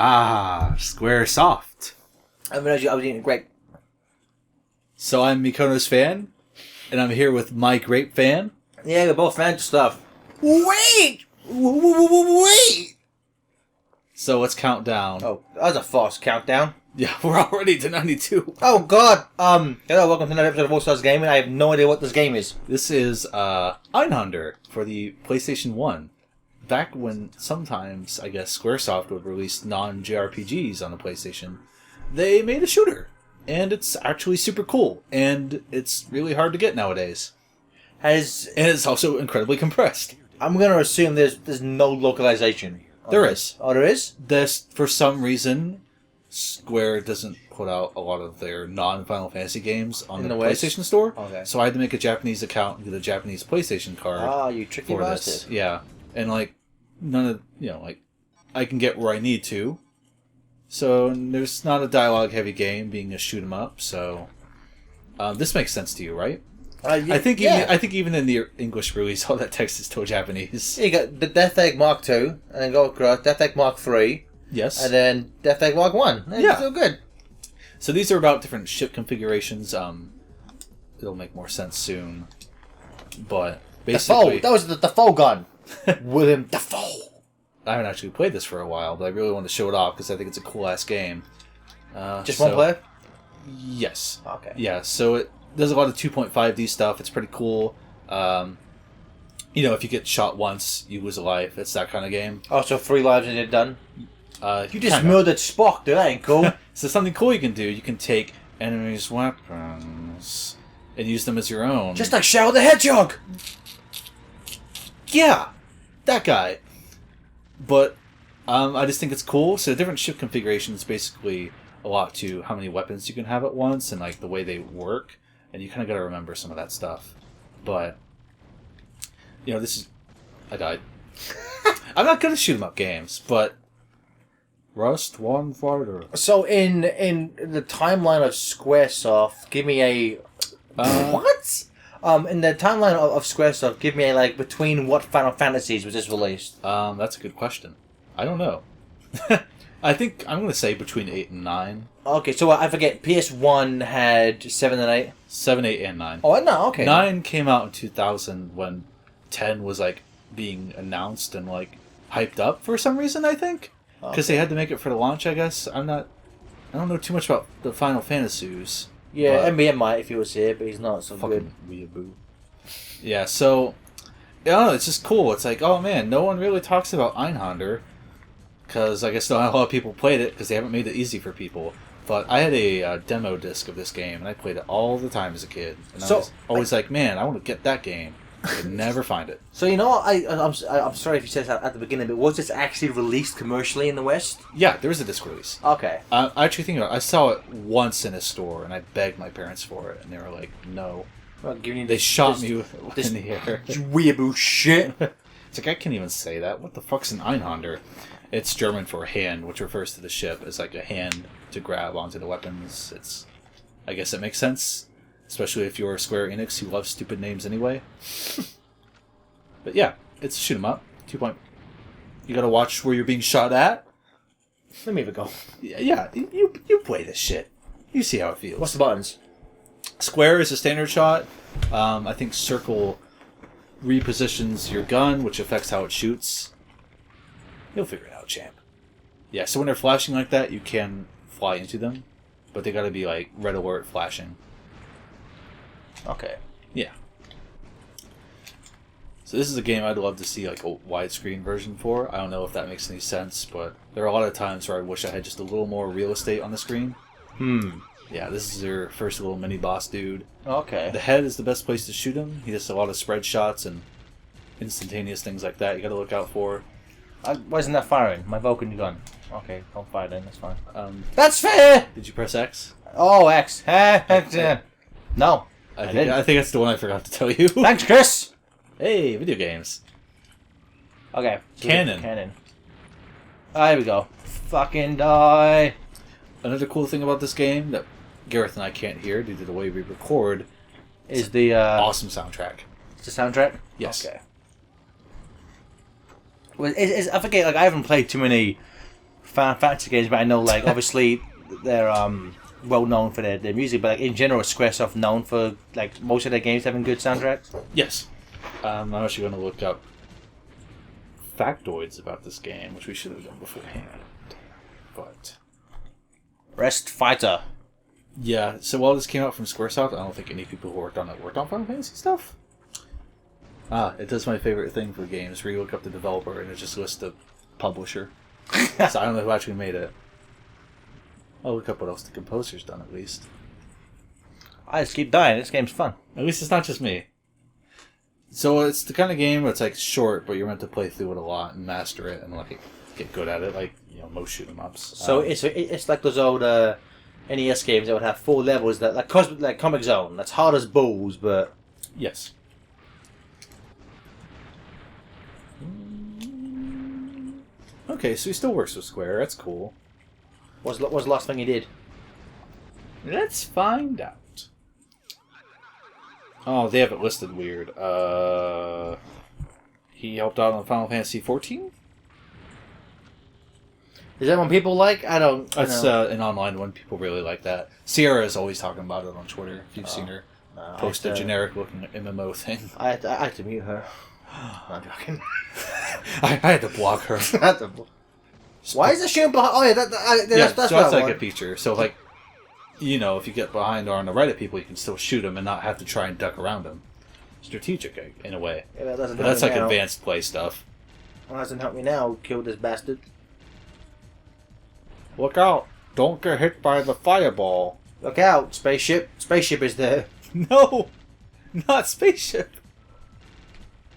Ah, Squaresoft. I mean, I was eating a grape. So I'm Mikono's fan, and I'm here with my grape fan. Yeah, we're both fans of stuff. Wait! So let's count down. Oh, that was a false countdown. Yeah, we're already to 92. Oh, God. Hello, welcome to another episode of All Stars Gaming. I have no idea what this game is. This is Einhander for the PlayStation 1. Back when sometimes, I guess, Squaresoft would release non-JRPGs on the PlayStation, they made a shooter. And it's actually super cool. And it's really hard to get nowadays. And it's also incredibly compressed. I'm going to assume there's no localization. There is. Oh, there is? For some reason, Square doesn't put out a lot of their non-Final Fantasy games on the PlayStation Store. Okay. So I had to make a Japanese account and get a Japanese PlayStation card. Ah, you tricky for bastard. this. Yeah. And none of, I can get where I need to. So there's not a dialogue-heavy game, being a shoot 'em up. So this makes sense to you, right? I think even in the English release, all that text is still Japanese. Yeah, you got the Death Egg Mark II, and then go across Death Egg Mark III, Yes. and then Death Egg Mark 1. Yeah. Still good. So these are about different ship configurations. It'll make more sense soon. But basically, That was the Defoe gun. William Defoe. I haven't actually played this for a while, but I really want to show it off because I think it's a cool-ass game. Just one player? Yes. Okay. Yeah, so it does a lot of 2.5D stuff. It's pretty cool. If you get shot once, you lose a life. It's that kind of game. Oh, so 3 lives and you're done? You just kinda. murdered Spock, dude. That ain't cool. So something cool you can do, you can take enemies' weapons and use them as your own. Just like Shadow the Hedgehog! Yeah, that guy. But I just think it's cool. So different ship configurations basically a lot to how many weapons you can have at once and the way they work, and you kind of got to remember some of that stuff. But this is I died. I'm not good at shoot 'em up games, but Rust one fighter. So in the timeline of Squaresoft, give me a what? In the timeline of Squaresoft, give me a between what Final Fantasies was this released? That's a good question. I don't know. I think I'm going to say between 8 and 9. Okay, so I forget. PS1 had 7 and 8. 7, 8, and 9. Oh, no, okay. 9 came out in 2000 when 10 was being announced and hyped up for some reason. I think because they had to make it for the launch. I guess I don't know too much about the Final Fantasies. Yeah, MBM might if he was here, but he's not so good. Weeaboo. Yeah, so it's just cool. It's oh man, no one really talks about Einhander because I guess not a lot of people played it because they haven't made it easy for people. But I had a demo disc of this game and I played it all the time as a kid. And I was always man, I want to get that game. I could never find it. So I'm sorry if you said that at the beginning, but was this actually released commercially in the West? Yeah, there was a disc release. Okay. I actually think I saw it once in a store and I begged my parents for it and they were like, no. Well, they shot me in the air. Weeaboo shit. It's I can't even say that. What the fuck's an Einhander? It's German for hand, which refers to the ship as a hand to grab onto the weapons. I guess it makes sense. Especially if you're Square Enix, who loves stupid names anyway. But yeah, it's a shoot 'em up. 2 point. You gotta watch where you're being shot at. Let me have a go. Yeah, you play this shit. You see how it feels. What's the buttons? Square is a standard shot. I think circle repositions your gun, which affects how it shoots. You'll figure it out, champ. Yeah, so when they're flashing like that, you can fly into them. But they gotta be red alert flashing. Okay. Yeah. So this is a game I'd love to see a widescreen version for. I don't know if that makes any sense, but there are a lot of times where I wish I had just a little more real estate on the screen. Yeah, this is your first little mini boss dude. Okay. The head is the best place to shoot him. He does a lot of spread shots and instantaneous things like that you gotta look out for. Why isn't that firing? My Vulcan gun. Okay, don't fire then, that's fine. That's fair! Did you press X? Oh, X. No. I think that's the one I forgot to tell you. Thanks, Chris! Hey, video games. Okay. Canon. Here we go. Fucking die. Another cool thing about this game that Gareth and I can't hear due to the way we record is the awesome soundtrack. It's the soundtrack? Yes. Okay. Well, I forget, I haven't played too many Final Fantasy games, but I know, like, obviously they're well known for their music, but like, in general, is SquareSoft known for like most of their games having good soundtracks? Yes. I'm actually going to look up factoids about this game, which we should have done beforehand. But Rest Fighter. yeah, so while this came out from Squaresoft, I don't think any people who worked on it worked on Final Fantasy stuff. It does my favorite thing for games, where you look up the developer and it just lists the publisher. So I don't know who actually made it. I'll look up what else the composer's done, at least. I just keep dying. This game's fun. At least it's not just me. So it's the kind of game where it's like short, but you're meant to play through it a lot and master it and like get good at it, like most shoot 'em ups. So it's like those old NES games that would have 4 levels that like Comic Zone. That's hard as balls, but yes. Okay, so he still works with Square. That's cool. what's the last thing he did? Let's find out. Oh, they have it listed weird. He helped out on Final Fantasy 14? Is that one people like? I don't. That's an online one. People really like that. Sierra is always talking about it on Twitter. If you've seen her post a generic looking MMO thing. I had to mute her. I'm joking. I had to block her. Why is the shooting behind? Oh yeah, that's so that's like one. a feature. So like, if you get behind or on the right of people, you can still shoot them and not have to try and duck around them. Strategic in a way. Yeah, but that's like advanced play stuff. Well, that doesn't help me now. Kill this bastard. Look out! Don't get hit by the fireball. Look out, spaceship. Spaceship is there. No! Not spaceship!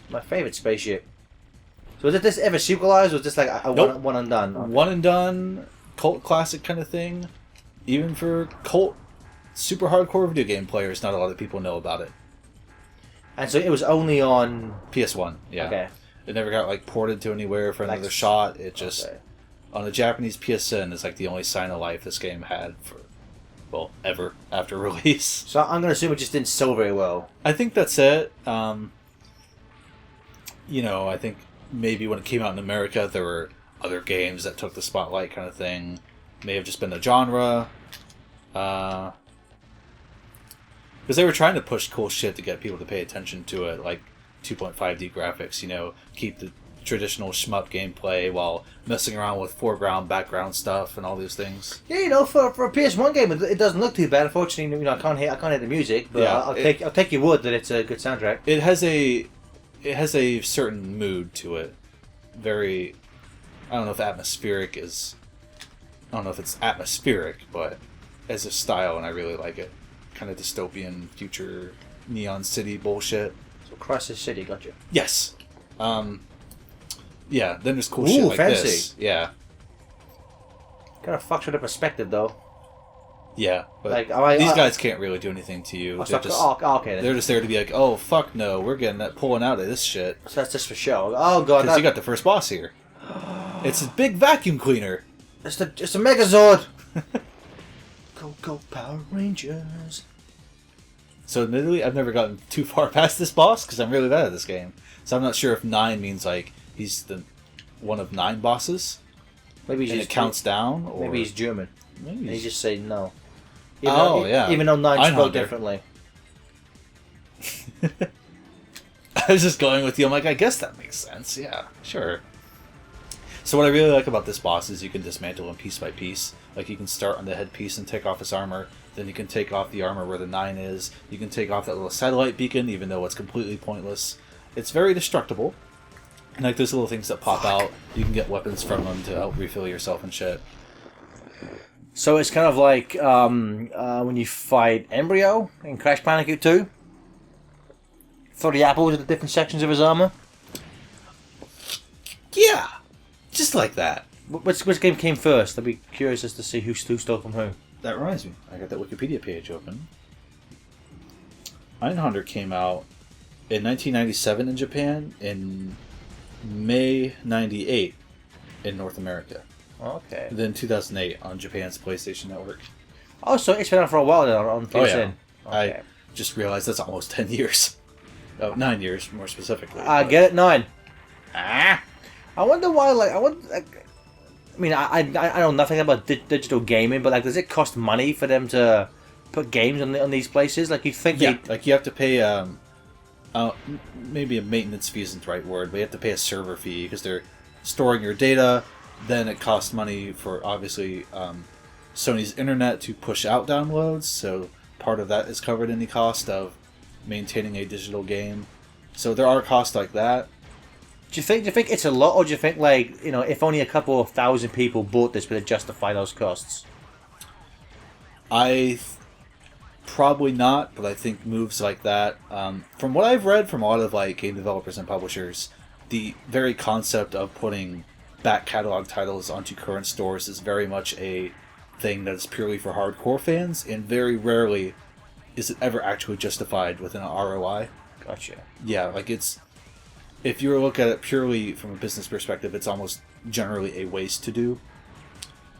My favourite spaceship. So did this ever sequelize, or was this like a Nope. one and done? Okay. One and done, cult classic kind of thing. Even for cult, super hardcore video game players, not a lot of people know about it. And so it was only on... PS1, yeah. Okay. It never got ported to anywhere for another Like- shot. It just... Okay. On the Japanese PSN is the only sign of life this game had for, ever after release. So I'm going to assume it just didn't sell very well. I think that's it. I think maybe when it came out in America, there were other games that took the spotlight kind of thing. May have just been the genre. Because they were trying to push cool shit to get people to pay attention to it, like 2.5D graphics, keep the traditional shmup gameplay while messing around with foreground, background stuff and all these things. Yeah, for a PS1 game, it doesn't look too bad. Unfortunately, I can't hear the music, but Yeah, I'll take your word that it's a good soundtrack. It has a certain mood to it. Very, I don't know if atmospheric is, I don't know if it's atmospheric, but as a style, and I really like it. Kind of dystopian, future, neon city bullshit. So Crisis City, gotcha. Yes. Yeah, then there's cool Ooh, shit like fancy. this. Yeah. Kind of fucks with the perspective, though. Yeah, but these guys can't really do anything to you. Okay, then. They're just there to be like, oh, fuck no, we're pulling out of this shit. So that's just for show. Oh, God. Because you got the first boss here. It's a big vacuum cleaner. It's a Megazord. Go Power Rangers. So admittedly, I've never gotten too far past this boss because I'm really bad at this game. So I'm not sure if 9 means he's the one of 9 bosses. Maybe he's and just it counts down. Or maybe he's German. maybe And he he's- just say no. Yeah. Even though 9 spelled Einhander. differently. I was just going with you. I'm like, I guess that makes sense. Yeah, sure. So what I really like about this boss is you can dismantle him piece by piece. Like you can start on the headpiece and take off his armor. Then you can take off the armor where the 9 is. You can take off that little satellite beacon, even though it's completely pointless. It's very destructible. And there's little things that pop out. You can get weapons from them to help refill yourself and shit. So it's kind of like when you fight Embryo in Crash Bandicoot 2. Throw the apples at the different sections of his armor. Yeah! Just like that. Which game came first? I'd be curious as to see who stole from who. That reminds me. I got that Wikipedia page open. Einhander came out in 1997 in Japan, in May 98 in North America. Okay. Then 2008 on Japan's PlayStation Network. Oh, so it's been out for a while then on PSN. Oh, yeah. Okay. I just realized that's almost 10 years. Oh, 9 years, more specifically. I get it, 9. I wonder why, mean, I know nothing about digital gaming, but like, does it cost money for them to put games on these places? Like, you think like you have to pay maybe a maintenance fee isn't the right word, but you have to pay a server fee because they're storing your data. Then it costs money for obviously Sony's internet to push out downloads, so part of that is covered in the cost of maintaining a digital game. So there are costs like that. Do you think it's a lot, or do you think, like, you know, if only a couple of thousand people bought this, would it justify those costs? Probably not, but I think moves like that, from what I've read from a lot of like game developers and publishers, the very concept of putting back catalog titles onto current stores is very much a thing that is purely for hardcore fans, and very rarely is it ever actually justified within an ROI. Gotcha. Yeah, like if you look at it purely from a business perspective, it's almost generally a waste to do.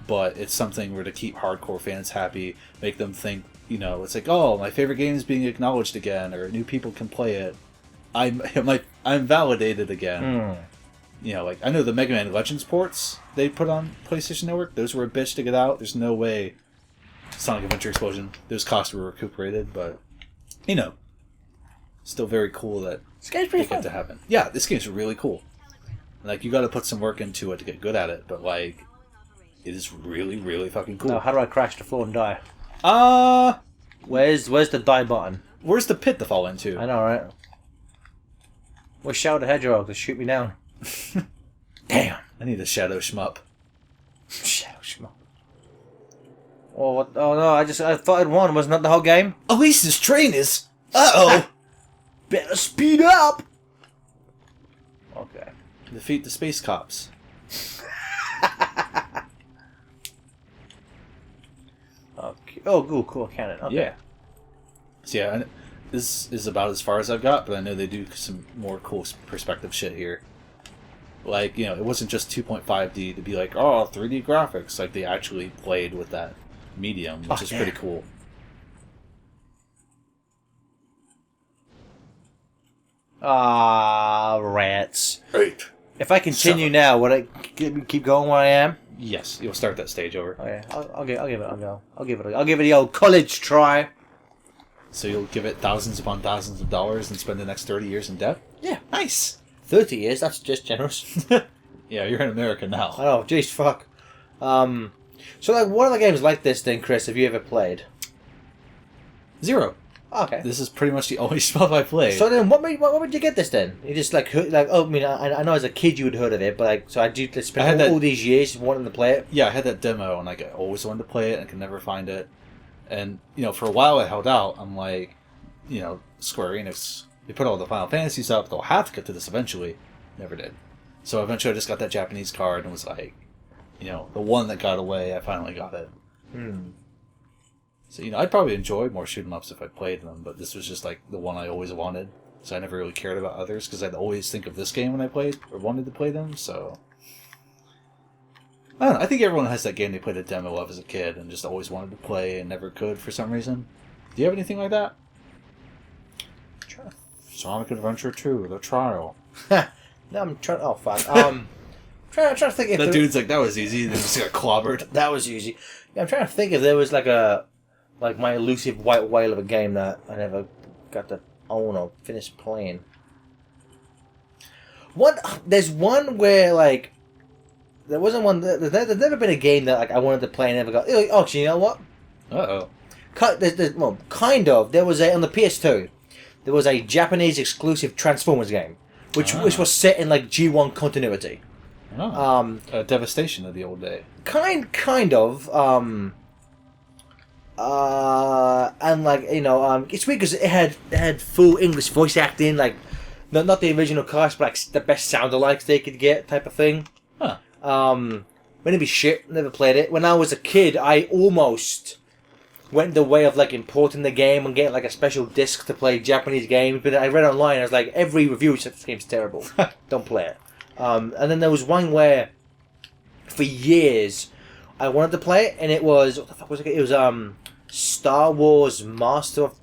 But it's something where to keep hardcore fans happy, make them think, you know, it's like, oh, my favorite game is being acknowledged again, or new people can play it. I'm validated again. You know, like, I know the Mega Man Legends ports they put on PlayStation Network, those were a bitch to get out. There's no way Sonic Adventure Explosion, those costs were recuperated, but, you know, still very cool that This game's pretty they get to happen. Yeah, this game's really cool. Like, you gotta put some work into it to get good at it, but, like, it is really, really fucking cool. Now, how do I crash the floor and die? Where's the die button? Where's the pit to fall into? I know, right? Where's Shadow the Hedgehog to shoot me down? Damn. I need a shadow shmup. Shadow Schmuck. Oh, what? Oh no, I thought I'd won. Wasn't that the whole game? Elise's train is... Uh-oh! Better speed up! Okay. Defeat the space cops. Okay. Oh, cool, cannon. Okay. Yeah. So yeah, this is about as far as I've got, but I know they do some more cool perspective shit here. Like, you know, it wasn't just 2.5D to be like, oh, 3D graphics. Like, they actually played with that medium, which is pretty cool. Rats. Right. If I continue now, would I keep going where I am? Yes, you'll start that stage over. Okay, I'll give it a go. I'll give it the old college try. So you'll give it thousands upon thousands of dollars and spend the next 30 years in debt? Yeah. Nice. 30 years, that's just generous. Yeah, you're in America now. I know, jeez, fuck. So, like, what other games like this then, Chris, have you ever played? Zero. Okay. This is pretty much the only stuff I played. So then, what made you get this then? You just like oh, I mean, I know as a kid you had heard of it, but like, so I do spend all these years wanting to play it. Yeah, I had that demo, and like I always wanted to play it, and could never find it. And you know, for a while I held out. I'm like, you know, Square Enix, they put all the Final Fantasies up. They'll have to get to this eventually. Never did. So eventually, I just got that Japanese card and was like, you know, the one that got away. I finally got it. So, you know, I'd probably enjoy more shoot 'em ups if I played them, but this was just like the one I always wanted. So I never really cared about others because I'd always think of this game when I played or wanted to play them. So I don't know. I think everyone has that game they played a demo of as a kid and just always wanted to play and never could for some reason. Do you have anything like that? Sure. Sonic Adventure 2, The Trial. No, I'm trying. Oh fuck. Trying to think if That dude's like, that was easy, and then just got clobbered. that was easy. Yeah, I'm trying to think if there was like my elusive white whale of a game that I never got to own or finish playing. There's one where like there wasn't one. There's never been a game that like I wanted to play and never got. Oh, actually, you know what? Uh-oh. Well, kind of. There was on the PS2. There was a Japanese exclusive Transformers game, which was set in like G1 continuity. Oh. Devastation of the old day. Kind of. And like, you know, it's weird because it had full English voice acting, like not the original cast, but like the best sound-alikes they could get, type of thing. Huh. When it'd be shit, never played it. When I was a kid, I almost went the way of like importing the game and getting like a special disc to play Japanese games, but I read online, I was like, every review said this game's terrible. Don't play it. And then there was one where, for years, I wanted to play it, and it was, what the fuck was it? It was Star Wars Master of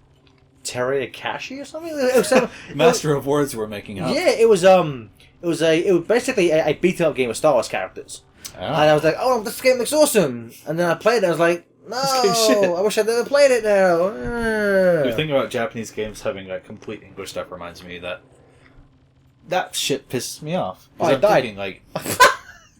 Teriyakashi or something. It was Master of Words we're making up. Yeah, it was basically a beat-up game of Star Wars characters. And I was like, oh, this game looks awesome. And then I played it, and I was like, no, I wish I'd never played it now. The thing about Japanese games having like complete English stuff reminds me that shit pisses me off. Oh, I died. Thinking, like,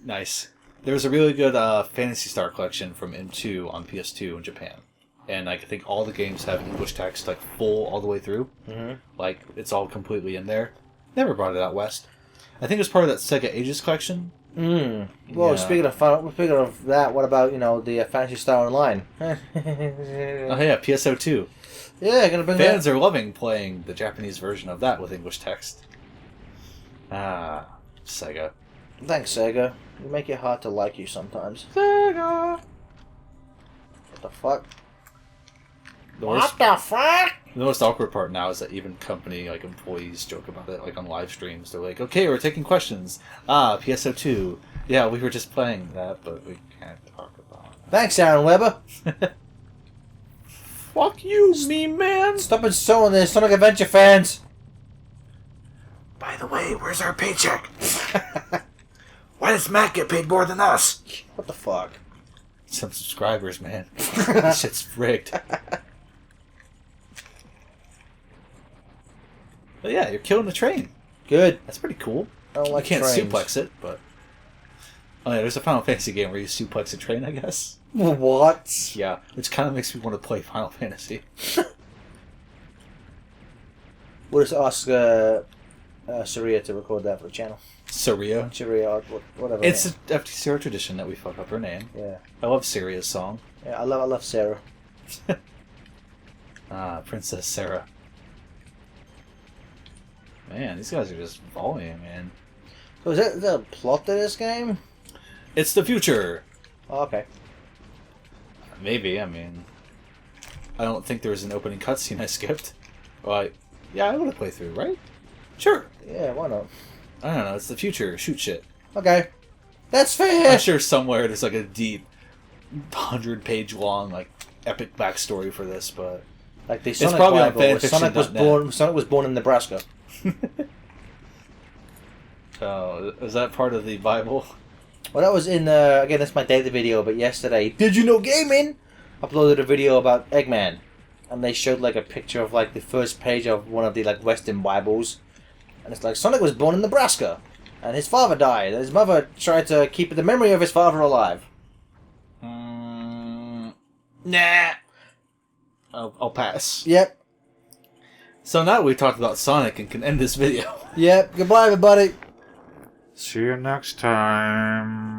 nice. There was a really good Phantasy Star collection from M2 on PS2 in Japan. And like, I think all the games have English text like full all the way through. Mm-hmm. Like, it's all completely in there. Never brought it out west. I think it was part of that Sega Ages collection. Well, yeah. Speaking of that, what about the Phantasy Star Online? Oh yeah, PSO2. Yeah, gonna bring Fans are loving playing the Japanese version of that with English text. Ah, Sega. Thanks, Sega. You make it hard to like you sometimes. Sega. What the fuck? What the fuck? The most awkward part now is that even company like employees joke about it, like on live streams. They're like, "Okay, we're taking questions." PSO2. Yeah, we were just playing that, but we can't talk about it. Thanks, Aaron Weber. Fuck you, meme man. Stop insulting the Sonic Adventure fans. By the way, where's our paycheck? Why does Matt get paid more than us? What the fuck? Some subscribers, man. This shit's rigged. But yeah, you're killing the train. Good. That's pretty cool. I don't like you can't trains. suplex it, but... Oh yeah, there's a Final Fantasy game where you suplex a train, I guess. What? Yeah, which kind of makes me want to play Final Fantasy. We'll just ask Saria to record that for the channel. Saria? Saria, whatever. It's an FTCR tradition that we fuck up her name. Yeah. I love Saria's song. Yeah, I love Sarah. Princess Sarah. Man, these guys are just volleying, man. So is that the plot to this game? It's the future! Oh, okay. Maybe, I mean... I don't think there was an opening cutscene I skipped. Well, yeah, I would have played through, right? Sure! Yeah, why not? I don't know, it's the future. Shoot shit. Okay. That's fair! I'm sure somewhere there's like a deep, 100-page long, like, epic backstory for this, but... Like the Sonic it's probably Bible, on where Sonic was born in Nebraska. Oh, is that part of the Bible? Well, that was in, again, that's my daily video, but yesterday, Did You Know Gaming uploaded a video about Eggman. And they showed, like, a picture of, like, the first page of one of the, like, Western Bibles. And it's like, Sonic was born in Nebraska. And his father died. And his mother tried to keep the memory of his father alive. Nah. I'll pass. Yep. So now we talked about Sonic and can end this video. Yep. Goodbye, everybody. See you next time.